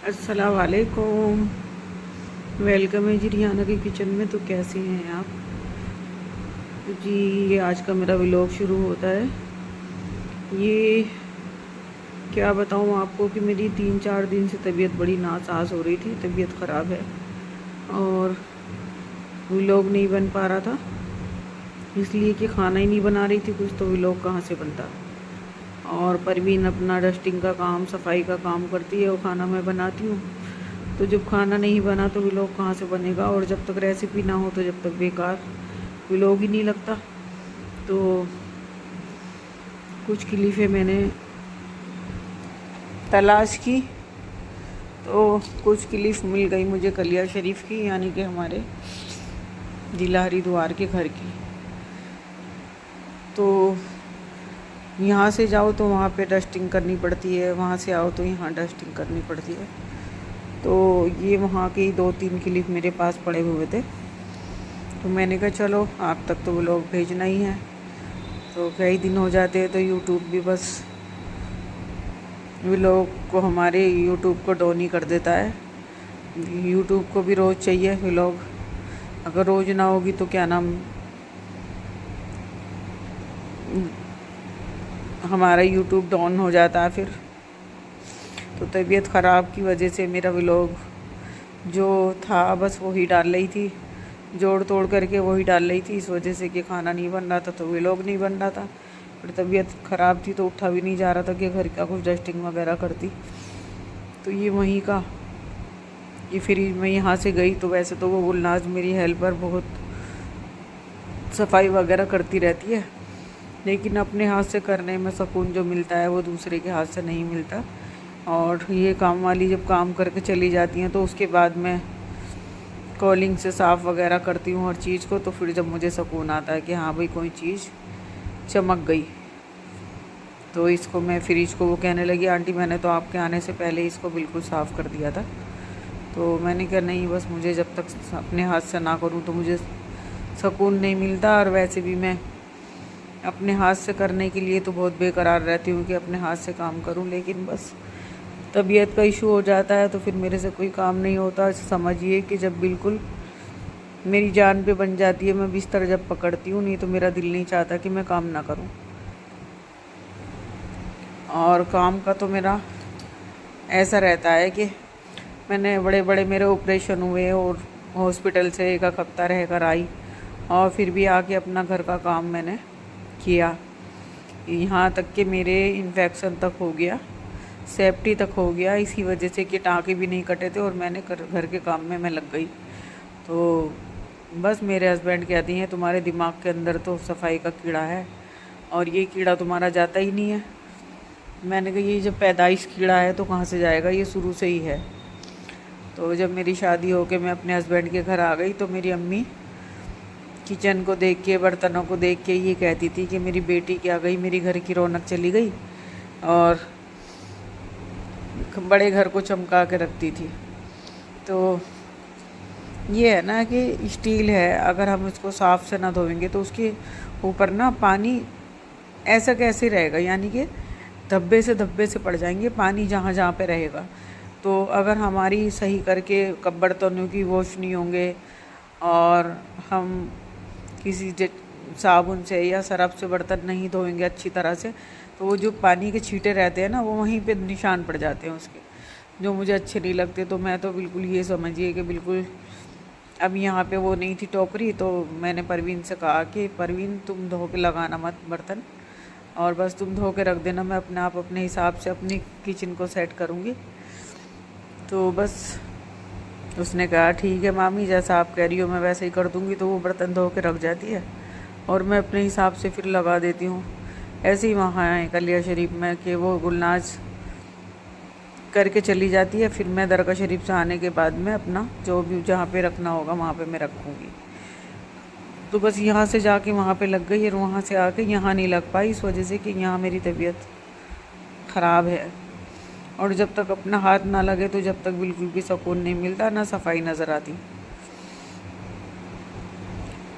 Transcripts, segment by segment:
अस्सलाम वालेकुम। वेलकम है जी रिहाना के किचन में। तो कैसे हैं आप? तो जी ये आज का मेरा व्लॉग शुरू होता है। ये क्या बताऊं आपको कि मेरी 3-4 दिन से तबीयत बड़ी नासाज हो रही थी, तबीयत ख़राब है और व्लॉग नहीं बन पा रहा था, इसलिए कि खाना ही नहीं बना रही थी कुछ, तो व्लॉग कहाँ से बनता। और परवीन अपना डस्टिंग का काम, सफाई का काम करती है और खाना मैं बनाती हूँ। तो जब खाना नहीं बना तो व्लॉग कहाँ से बनेगा, और जब तक रेसिपी ना हो तो जब तक बेकार व्लॉग ही नहीं लगता। तो कुछ क्लिपें मैंने तलाश की तो कुछ क्लिप मिल गई मुझे कलिया शरीफ की, यानी कि हमारे जिला हरिद्वार के घर की। तो यहाँ से जाओ तो वहाँ पे डस्टिंग करनी पड़ती है, वहाँ से आओ तो यहाँ डस्टिंग करनी पड़ती है। तो ये वहाँ के 2-3 क्लिप मेरे पास पड़े हुए थे, तो मैंने कहा चलो आप तक तो व्लॉग भेजना ही है। तो कई दिन हो जाते हैं तो यूट्यूब भी बस व्लॉग को, हमारे यूट्यूब को डाउन ही कर देता है। यूट्यूब को भी रोज़ चाहिए व्लॉग, अगर रोज़ ना होगी तो क्या नाम, हमारा यूट्यूब डाउन हो जाता है फिर। तो तबीयत ख़राब की वजह से मेरा व्लॉग जो था बस वही डाल रही थी, जोड़ तोड़ करके वही डाल रही थी, इस वजह से कि खाना नहीं बन रहा था तो व्लॉग नहीं बन रहा था। फिर तबीयत ख़राब थी तो उठा भी नहीं जा रहा था कि घर का कुछ डस्टिंग वगैरह करती। तो ये वहीं का, ये फिर मैं यहाँ से गई तो वैसे तो वो गुलनाज मेरी हेल्पर बहुत सफाई वगैरह करती रहती है, लेकिन अपने हाथ से करने में सुकून जो मिलता है वो दूसरे के हाथ से नहीं मिलता। और ये काम वाली जब काम करके चली जाती हैं तो उसके बाद मैं कॉलिंग से साफ़ वगैरह करती हूँ हर चीज़ को, तो फिर जब मुझे सुकून आता है कि हाँ भाई कोई चीज़ चमक गई। तो इसको मैं फ्रिज को, वो कहने लगी आंटी मैंने तो आपके आने से पहले इसको बिल्कुल साफ़ कर दिया था। तो मैंने कहा नहीं, बस मुझे जब तक अपने हाथ से ना करूँ तो मुझे सुकून नहीं मिलता। और वैसे भी मैं अपने हाथ से करने के लिए तो बहुत बेकरार रहती हूँ कि अपने हाथ से काम करूँ, लेकिन बस तबीयत का इशू हो जाता है तो फिर मेरे से कोई काम नहीं होता। समझिए कि जब बिल्कुल मेरी जान पे बन जाती है, मैं बिस्तर जब पकड़ती हूँ, नहीं तो मेरा दिल नहीं चाहता कि मैं काम ना करूँ। और काम का तो मेरा ऐसा रहता है कि मैंने बड़े बड़े मेरे ऑपरेशन हुए और हॉस्पिटल से 1 हफ्ता रह कर आई, और फिर भी आके अपना घर का काम मैंने किया। यहाँ तक कि मेरे इन्फेक्शन तक हो गया, सेफ्टी तक हो गया, इसी वजह से कि टाँके भी नहीं कटे थे और मैंने घर के काम में मैं लग गई। तो बस मेरे हस्बैंड कहती हैं तुम्हारे दिमाग के अंदर तो सफाई का कीड़ा है और ये कीड़ा तुम्हारा जाता ही नहीं है। मैंने कहा ये जब पैदाइश कीड़ा है तो कहाँ से जाएगा, ये शुरू से ही है। तो जब मेरी शादी हो के मैं अपने हस्बैंड के घर आ गई तो मेरी अम्मी किचन को देख के, बर्तनों को देख के ये कहती थी कि मेरी बेटी क्या गई, मेरी घर की रौनक चली गई और बड़े घर को चमका के रखती थी। तो ये है ना कि स्टील है, अगर हम इसको साफ़ से ना धोएंगे तो उसके ऊपर ना पानी ऐसा कैसे रहेगा, यानी कि धब्बे से पड़ जाएंगे पानी जहाँ जहाँ पे रहेगा। तो अगर हमारी सही करके कब बर्तनों की वॉश नहीं होंगे और हम किसी साबुन से या सरफ से बर्तन नहीं धोएंगे अच्छी तरह से, तो वो जो पानी के छींटे रहते हैं ना, वो वहीं पे निशान पड़ जाते हैं उसके, जो मुझे अच्छे नहीं लगते। तो मैं तो बिल्कुल ये समझिए कि बिल्कुल, अब यहाँ पे वो नहीं थी टोकरी, तो मैंने परवीन से कहा कि परवीन तुम धो के लगाना मत बर्तन, और बस तुम धो के रख देना, मैं अपने आप अपने हिसाब से अपनी किचन को सेट करूँगी। तो बस उसने कहा ठीक है मामी, जैसा आप कह रही हो मैं वैसे ही कर दूँगी। तो वो बर्तन धो के रख जाती है और मैं अपने हिसाब से फिर लगा देती हूँ। ऐसे ही वहाँ है कलिया शरीफ में कि वो गुलनाज करके चली जाती है, फिर मैं दरगाह शरीफ से आने के बाद में अपना जो भी जहाँ पे रखना होगा वहाँ पे मैं रखूँगी। तो बस यहाँ से जाके वहाँ पे लग गई और वहाँ से आके यहाँ नहीं लग पाई, इस वजह से कि यहाँ मेरी तबीयत ख़राब है। और जब तक अपना हाथ ना लगे तो जब तक बिल्कुल भी सुकून नहीं मिलता, ना सफाई नज़र आती।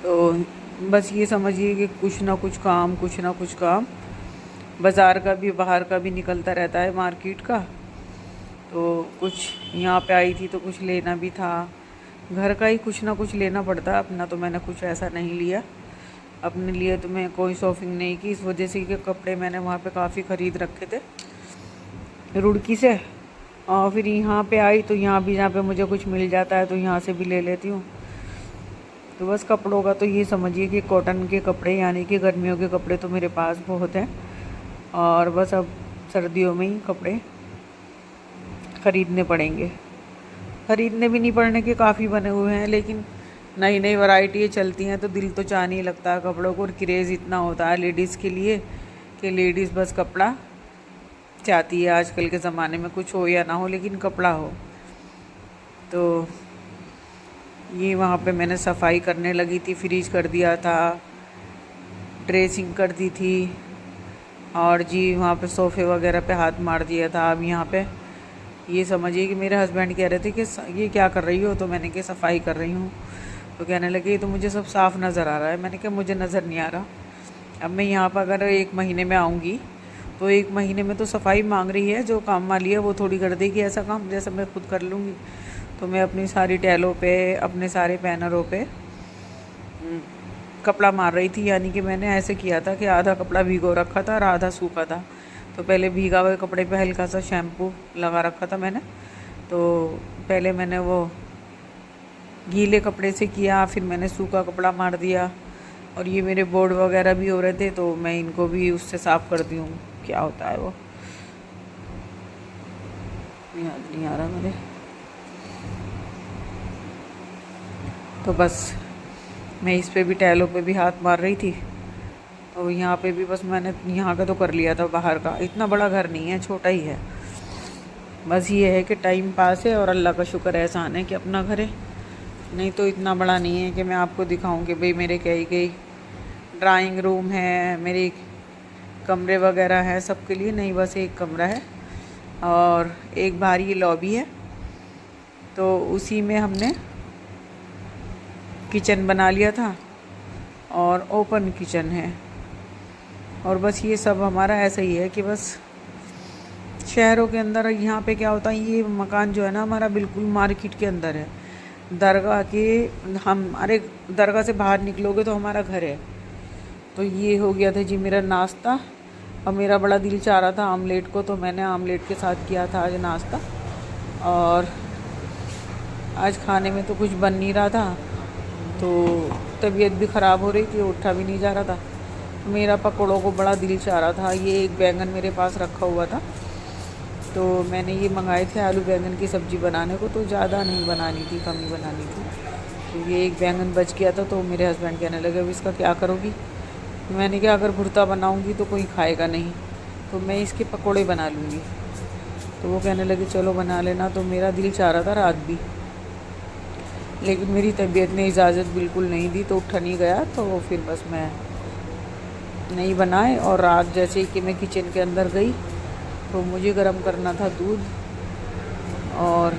तो बस ये समझिए कि कुछ ना कुछ काम बाज़ार का भी, बाहर का भी निकलता रहता है, मार्केट का। तो कुछ यहाँ पे आई थी तो कुछ लेना भी था, घर का ही कुछ ना कुछ लेना पड़ता है। अपना तो मैंने कुछ ऐसा नहीं लिया, अपने लिए तो मैं कोई शॉपिंग नहीं की, इस वजह से कि कपड़े मैंने वहाँ पे काफ़ी ख़रीद रखे थे रुड़की से। और फिर यहाँ पे आई तो यहाँ भी जहाँ पे मुझे कुछ मिल जाता है तो यहाँ से भी ले लेती हूँ। तो बस कपड़ों का तो ये समझिए कि कॉटन के कपड़े यानी कि गर्मियों के कपड़े तो मेरे पास बहुत हैं, और बस अब सर्दियों में ही कपड़े ख़रीदने पड़ेंगे। ख़रीदने भी नहीं पड़ने के काफ़ी बने हुए हैं, लेकिन नई नई वैरायटी चलती हैं तो दिल तो चाह नहीं लगता है कपड़ों को। और क्रेज़ इतना होता है लेडीज़ के लिए कि लेडीज़ बस कपड़ा चाहती है आजकल के ज़माने में, कुछ हो या ना हो लेकिन कपड़ा हो। तो ये वहाँ पे मैंने सफाई करने लगी थी, फ्रीज कर दिया था, ड्रेसिंग कर दी थी, और जी वहाँ पे सोफ़े वगैरह पे हाथ मार दिया था। अब यहाँ पे ये समझिए कि मेरे हस्बैंड कह रहे थे कि ये क्या कर रही हो, तो मैंने कहा सफाई कर रही हूँ। तो कहने लगे ये तो मुझे सब साफ़ नज़र आ रहा है। मैंने कहा मुझे नज़र नहीं आ रहा। अब मैं यहाँ पर अगर 1 महीने में आऊँगी तो 1 महीने में तो सफाई मांग रही है, जो काम वाली है वो थोड़ी कर देगी ऐसा काम जैसा मैं खुद कर लूँगी। तो मैं अपनी सारी टैलों पे, अपने सारे पैनरों पे कपड़ा मार रही थी। यानी कि मैंने ऐसे किया था कि आधा कपड़ा भिगो रखा था और आधा सूखा था। तो पहले भीगा हुए कपड़े पे हल्का सा शैम्पू लगा रखा था मैंने, तो पहले मैंने वो गीले कपड़े से किया, फिर मैंने सूखा कपड़ा मार दिया। और ये मेरे बोर्ड वगैरह भी हो रहे थे तो मैं इनको भी उससे साफ़ कर दी हूँ। क्या होता है वो याद नहीं आ रहा मेरे। तो बस मैं इस पे भी टैलों पे भी हाथ मार रही थी। तो यहाँ पे भी बस मैंने यहाँ का तो कर लिया था, बाहर का इतना बड़ा घर नहीं है, छोटा ही है। बस ये है कि टाइम पास है और अल्लाह का शुक्र एहसान है कि अपना घर है, नहीं तो इतना बड़ा नहीं है कि मैं आपको दिखाऊं कि भाई मेरे कई ड्राइंग रूम है, मेरे कमरे वगैरह हैं सबके लिए। नहीं, बस एक कमरा है और एक बाहरी लॉबी है, तो उसी में हमने किचन बना लिया था और ओपन किचन है। और बस ये सब हमारा ऐसा ही है कि बस शहरों के अंदर यहाँ पे क्या होता है, ये मकान जो है ना हमारा बिल्कुल मार्केट के अंदर है। दरगाह के हमारे दरगाह से बाहर निकलोगे तो हमारा घर है। तो ये हो गया था जी मेरा नाश्ता। और मेरा बड़ा दिल चाह रहा था आमलेट को, तो मैंने आमलेट के साथ किया था आज नाश्ता। और आज खाने में तो कुछ बन नहीं रहा था, तो तबीयत भी ख़राब हो रही थी, उठा भी नहीं जा रहा था। तो मेरा पकौड़ों को बड़ा दिल चाह रहा था। ये एक बैंगन मेरे पास रखा हुआ था, तो मैंने ये मंगाए थे आलू बैंगन की सब्ज़ी बनाने को, तो ज़्यादा नहीं बनानी थी, कम ही बनानी थी। तो ये एक बैंगन बच गया था, तो मेरे हस्बैंड कहने लगे अब इसका क्या करोगी। मैंने कहा अगर भुर्ता बनाऊंगी तो कोई खाएगा नहीं, तो मैं इसके पकोड़े बना लूँगी। तो वो कहने लगे चलो बना लेना। तो मेरा दिल चाह रहा था रात भी, लेकिन मेरी तबीयत ने इजाज़त बिल्कुल नहीं दी, तो उठा नहीं गया। तो फिर बस मैं नहीं बनाए। और रात जैसे ही कि मैं किचन के अंदर गई तो मुझे गरम करना था दूध, और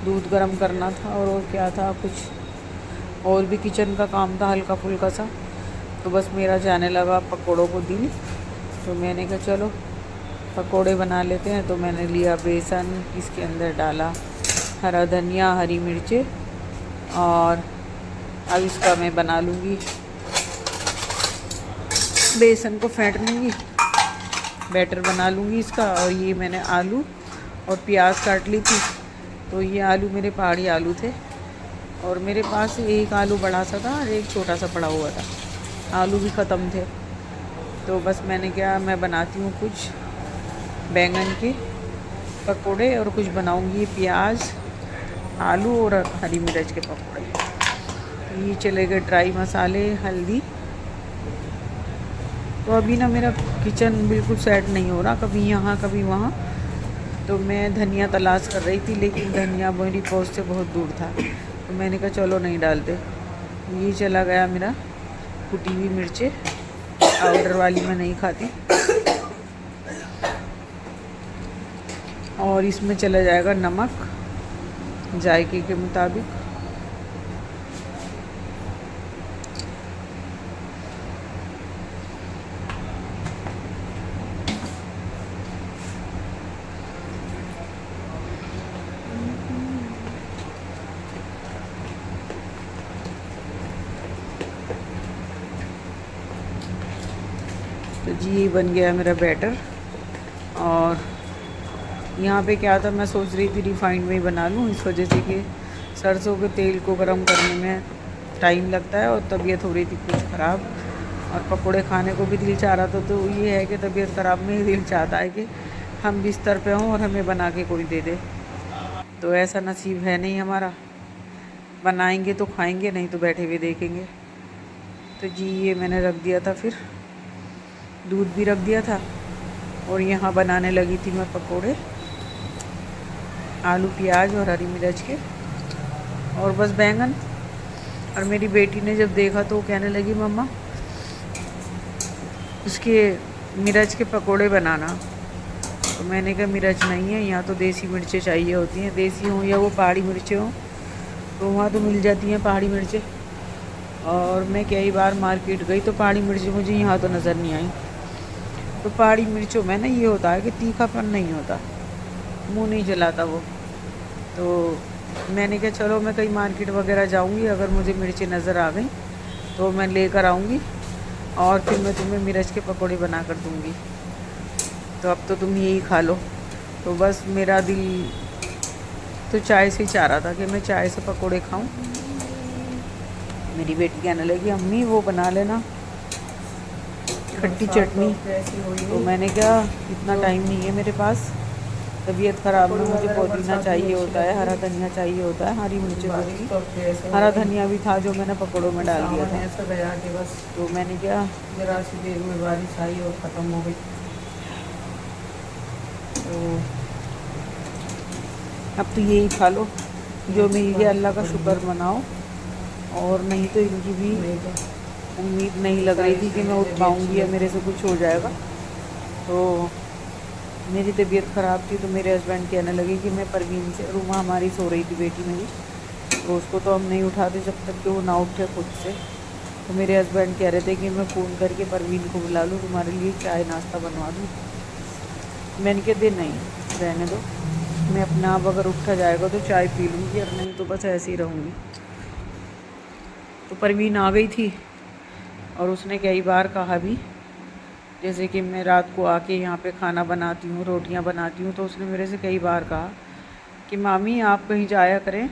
दूध गरम करना था, और क्या था कुछ और भी किचन का काम था हल्का फुल्का सा। तो बस मेरा जाने लगा पकोड़ों को दिल। तो मैंने कहा चलो पकोड़े बना लेते हैं। तो मैंने लिया बेसन, इसके अंदर डाला हरा धनिया, हरी मिर्चें, और अब इसका मैं बना लूँगी, बेसन को फेंट लूँगी, बैटर बना लूँगी इसका। और ये मैंने आलू और प्याज काट ली थी। तो ये आलू मेरे पहाड़ी आलू थे, और मेरे पास एक आलू बड़ा सा था और एक छोटा सा पड़ा हुआ था, आलू भी ख़त्म थे। तो बस मैंने क्या, मैं बनाती हूँ कुछ बैंगन के पकोड़े और कुछ बनाऊँगी प्याज, आलू और हरी मिर्च के पकोड़े। ये चले गए ड्राई मसाले, हल्दी। तो अभी ना मेरा किचन बिल्कुल सेट नहीं हो रहा, कभी यहाँ कभी वहाँ। तो मैं धनिया तलाश कर रही थी, लेकिन धनिया मेरी पहुँच से बहुत दूर था। तो मैंने कहा चलो नहीं डालते। ये चला गया मेरा कुटी हुई मिर्चें, पाउडर वाली मैं नहीं खाती। और इसमें चला जाएगा नमक जायके के मुताबिक। जी ये बन गया मेरा बैटर। और यहाँ पे क्या था, मैं सोच रही थी रिफाइंड में ही बना लूँ, इस वजह से कि सरसों के तेल को गर्म करने में टाइम लगता है और तबीयत हो रही थी कुछ ख़राब, और पकोड़े खाने को भी दिल चाह रहा था। तो ये है कि तबीयत ख़राब में ही दिल चाहता है कि हम बिस्तर पे हों और हमें बना के कोई दे दे। तो ऐसा नसीब है नहीं हमारा, बनाएंगे तो खाएंगे, नहीं तो बैठे हुए देखेंगे। तो जी ये मैंने रख दिया था, फिर दूध भी रख दिया था, और यहाँ बनाने लगी थी मैं पकोड़े, आलू प्याज और हरी मिर्च के, और बस बैंगन। और मेरी बेटी ने जब देखा तो वो कहने लगी मम्मा उसके मिर्च के पकोड़े बनाना। तो मैंने कहा मिर्च नहीं है, यहाँ तो देसी मिर्चें चाहिए होती हैं, देसी हों या वो पहाड़ी मिर्चें हों, तो वहाँ तो मिल जाती हैं पहाड़ी मिर्चें। और मैं कई बार मार्केट गई तो पहाड़ी मिर्चें मुझे यहाँ तो नज़र नहीं आई। तो पहाड़ी मिर्चों में ना ये होता है कि तीखापन नहीं होता, मुंह नहीं जलाता वो। तो मैंने कहा चलो मैं कहीं मार्केट वगैरह जाऊँगी, अगर मुझे मिर्चें नज़र आ गई तो मैं लेकर आऊँगी और फिर मैं तुम्हें मिर्च के पकोड़े बना कर दूँगी। तो अब तो तुम यही खा लो। तो बस मेरा दिल तो चाय से ही चाह रहा था कि मैं चाय से पकोड़े खाऊं। मेरी बेटी कहने लगी अम्मी वो बना लेना खट्टी चटनी। तो मैंने कहा इतना टाइम नहीं है मेरे पास, तबीयत ख़राब में मुझे पुदीना चाहिए होता है, हरा धनिया चाहिए होता है, हरी मिर्चें होती, हरा धनिया भी था जो मैंने पकौड़ों में डाल दिया था। ऐसा गया कि बस तो मैंने क्या ज़रा सी देर में बारिश आई और ख़त्म हो गई। तो अब तो यही खा लो, जो मिल गया अल्लाह का शुक्र मनाओ। और नहीं तो इनकी भी उम्मीद नहीं लग रही थी कि मैं उठ पाऊँगी या मेरे से कुछ हो जाएगा। तो मेरी तबीयत ख़राब थी तो मेरे हस्बैंड कहने लगे कि मैं परवीन से, रूमा हमारी सो रही थी बेटी मेरी, तो उसको तो हम नहीं उठाते जब तक कि वो ना उठे खुद से। तो मेरे हस्बैंड कह रहे थे कि मैं फ़ोन करके परवीन को बुला लूँ, तुम्हारे लिए चाय नाश्ता बनवा दूँ। मैंने कहा दे नहीं रहने दो, मैं अपना आप अगर उठा जाएगा तो चाय पी लूँगी, और नहीं तो बस ऐसे ही रहूँगी। तो परवीन आ गई थी और उसने कई बार कहा भी, जैसे कि मैं रात को आके यहाँ पे खाना बनाती हूँ, रोटियाँ बनाती हूँ, तो उसने मेरे से कई बार कहा कि मामी आप कहीं जाया करें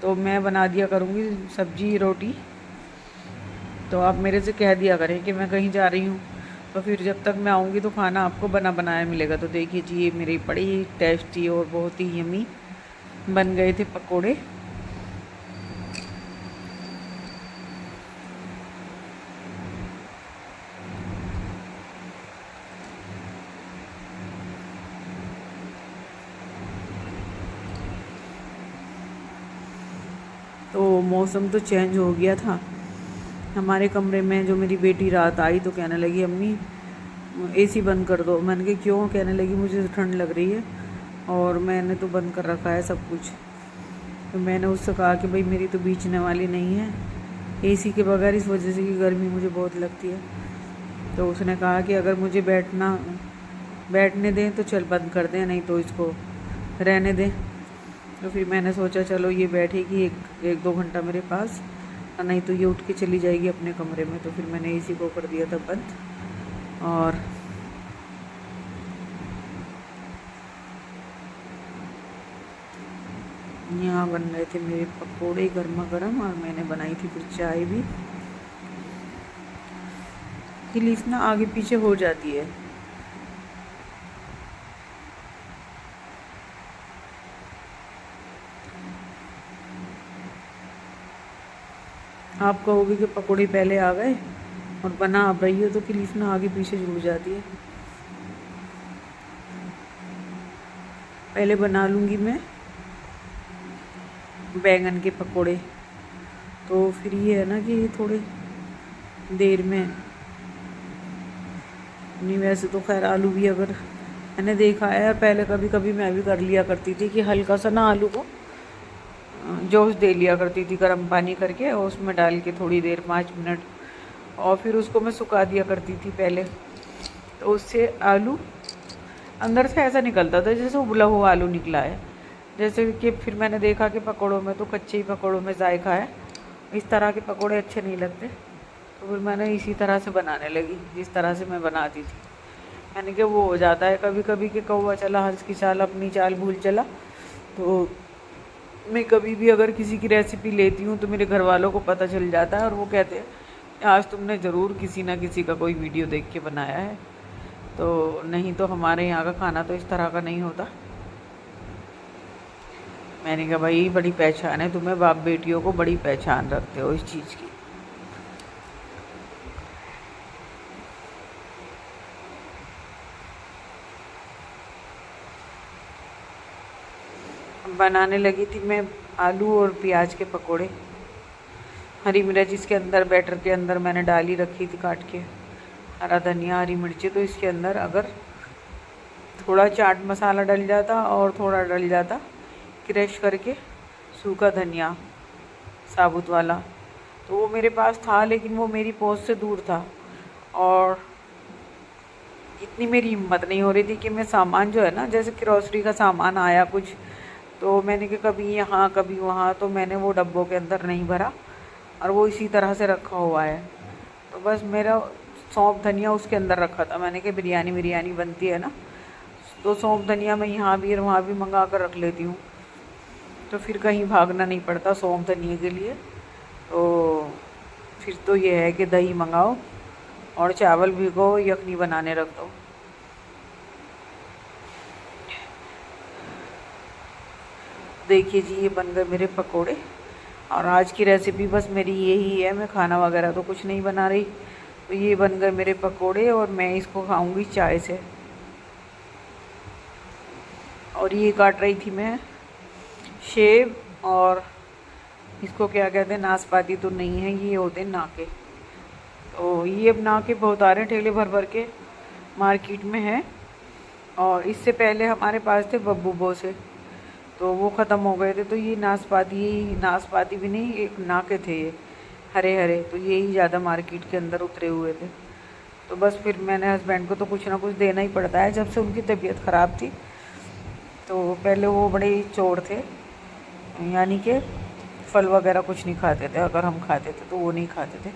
तो मैं बना दिया करूँगी सब्जी रोटी, तो आप मेरे से कह दिया करें कि मैं कहीं जा रही हूँ, तो फिर जब तक मैं आऊँगी तो खाना आपको बना बनाया मिलेगा। तो देखिए जी ये मेरे बड़े ही टेस्टी और बहुत ही यमी बन गए थे पकोड़े। तो मौसम तो चेंज हो गया था हमारे कमरे में। जो मेरी बेटी रात आई तो कहने लगी अम्मी एसी बंद कर दो। मैंने कहा क्यों? कहने लगी मुझे तो ठंड लग रही है और मैंने तो बंद कर रखा है सब कुछ। तो मैंने उससे कहा कि भाई मेरी तो बीचने वाली नहीं है एसी के बगैर, इस वजह से कि गर्मी मुझे बहुत लगती है। तो उसने कहा कि अगर मुझे बैठने दें तो चल बंद कर दें, नहीं तो इसको रहने दें। तो फिर मैंने सोचा चलो ये बैठेगी एक दो घंटा मेरे पास, और नहीं तो ये उठ के चली जाएगी अपने कमरे में। तो फिर मैंने एसी को कर दिया था बंद। और यहाँ बन रहे थे मेरे पकोड़े गर्मा गर्म, और मैंने बनाई थी फिर चाय भी। कि लीफ ना आगे पीछे हो जाती है। आप कहोगे कि पकोड़े पहले आ गए और बना अब रही हो, तो क्लीफ ना आगे पीछे जुड़ जाती है। पहले बना लूँगी मैं बैंगन के पकोड़े, तो फिर ये है ना कि थोड़े देर में नहीं। वैसे तो खैर आलू भी अगर मैंने देखा है, पहले कभी कभी मैं भी कर लिया करती थी कि हल्का सा ना आलू को जोश दे लिया करती थी गर्म पानी करके, और उसमें डाल के थोड़ी देर 5 मिनट, और फिर उसको मैं सुखा दिया करती थी पहले। तो उससे आलू अंदर से ऐसा निकलता था जैसे उबला हुआ आलू निकला है। जैसे कि फिर मैंने देखा कि पकौड़ों में तो कच्चे ही पकौड़ों में जायका है, इस तरह के पकौड़े अच्छे नहीं लगते। तो फिर मैंने इसी तरह से बनाने लगी जिस तरह से मैं बनाती थी। मैंने कहा वो हो जाता है कभी कभी कि कौवा चला हंस की चाल अपनी चाल भूल चला। तो मैं कभी भी अगर किसी की रेसिपी लेती हूँ तो मेरे घर वालों को पता चल जाता है और वो कहते हैं आज तुमने ज़रूर किसी ना किसी का कोई वीडियो देख के बनाया है। तो नहीं तो हमारे यहाँ का खाना तो इस तरह का नहीं होता। मैंने कहा भाई बड़ी पहचान है तुम्हें, बाप बेटियों को बड़ी पहचान रखते हो इस चीज़ की। बनाने लगी थी मैं आलू और प्याज के पकोड़े। हरी मिर्च इसके अंदर बैटर के अंदर मैंने डाली रखी थी काट के, हरा धनिया हरी मिर्ची। तो इसके अंदर अगर थोड़ा चाट मसाला डल जाता और थोड़ा डल जाता क्रश करके सूखा धनिया साबुत वाला, तो वो मेरे पास था लेकिन वो मेरी पहुंच से दूर था और इतनी मेरी हिम्मत नहीं हो रही थी कि मैं सामान जो है ना, जैसे ग्रॉसरी का सामान आया कुछ, तो मैंने कि कभी यहाँ कभी वहाँ, तो मैंने वो डब्बों के अंदर नहीं भरा और वो इसी तरह से रखा हुआ है। तो बस मेरा सौंफ धनिया उसके अंदर रखा था। मैंने कि बिरयानी बनती है ना, तो सौंफ धनिया मैं यहाँ भी और वहाँ भी मंगा कर रख लेती हूँ, तो फिर कहीं भागना नहीं पड़ता सौंफ धनिया के लिए। तो फिर तो ये है कि दही मंगाओ और चावल भिगो यखनी बनाने रख दो। देखिए जी ये बन गए मेरे पकोड़े और आज की रेसिपी बस मेरी यही है, मैं खाना वगैरह तो कुछ नहीं बना रही। तो ये बन गए मेरे पकोड़े और मैं इसको खाऊंगी चाय से। और ये काट रही थी मैं सेब, और इसको क्या कहते हैं, नाशपाती तो नहीं है, ये होते हैं नाके। तो ये अब नाके बहुत आ रहे हैं ठेले भर भर के मार्केट में है। और इससे पहले हमारे पास थे बब्बू बो से, तो वो ख़त्म हो गए थे। तो ये नाशपाती भी नहीं, एक नाके थे ये हरे हरे, तो यही ज़्यादा मार्केट के अंदर उतरे हुए थे। तो बस फिर मैंने हस्बैंड को तो कुछ ना कुछ देना ही पड़ता है। जब से उनकी तबीयत ख़राब थी, तो पहले वो बड़े चोर थे, यानी कि फल वगैरह कुछ नहीं खाते थे, अगर हम खाते थे तो वो नहीं खाते थे।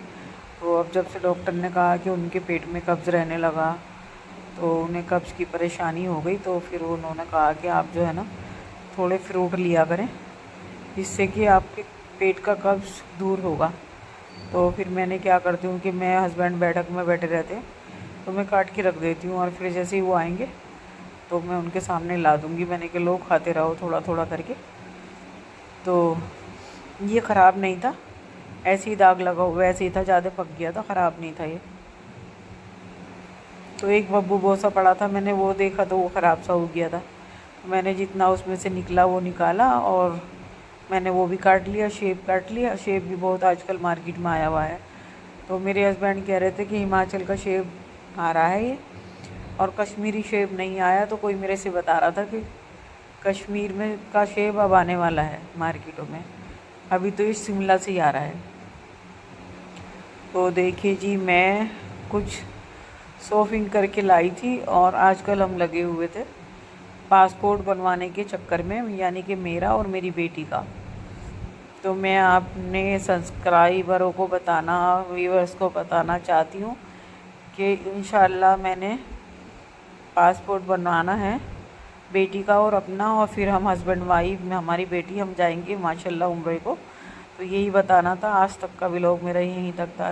तो अब जब से डॉक्टर ने कहा कि उनके पेट में कब्ज़ रहने लगा, तो उन्हें कब्ज़ की परेशानी हो गई, तो फिर उन्होंने कहा कि आप जो है ना थोड़े फ्रूट लिया करें, जिससे कि आपके पेट का कब्ज़ दूर होगा। तो फिर मैंने क्या करती हूँ कि मैं हस्बैंड बैठक में बैठे रहते हैं, तो मैं काट के रख देती हूँ और फिर जैसे ही वो आएंगे तो मैं उनके सामने ला दूँगी। मैंने कि लोग खाते रहो थोड़ा थोड़ा करके। तो ये ख़राब नहीं था, ऐसे ही दाग लगा हुआ ऐसे ही था, ज़्यादा पक गया था, ख़राब नहीं था ये। तो एक बब्बू बोसा पड़ा था, मैंने वो देखा तो वो ख़राब सा हो गया था। मैंने जितना उसमें से निकला वो निकाला और मैंने वो भी काट लिया, सेब काट लिया। सेब भी बहुत आजकल मार्केट में आया हुआ है। तो मेरे हस्बैंड कह रहे थे कि हिमाचल का सेब आ रहा है ये, और कश्मीरी सेब नहीं आया। तो कोई मेरे से बता रहा था कि कश्मीर में का सेब अब आने वाला है मार्केटों में, अभी तो ये शिमला से ही आ रहा है। तो देखिए जी मैं कुछ शॉपिंग करके लाई थी और आजकल हम लगे हुए थे पासपोर्ट बनवाने के चक्कर में, यानी कि मेरा और मेरी बेटी का। तो मैं अपने सब्सक्राइबरों को बताना, व्यूअर्स को बताना चाहती हूँ कि इंशाल्लाह मैंने पासपोर्ट बनवाना है बेटी का और अपना, और फिर हम हस्बैंड वाइफ में हमारी बेटी हम जाएंगे माशाल्लाह उम्रे को। तो यही बताना था। आज तक का व्लॉग मेरा यहीं तक था।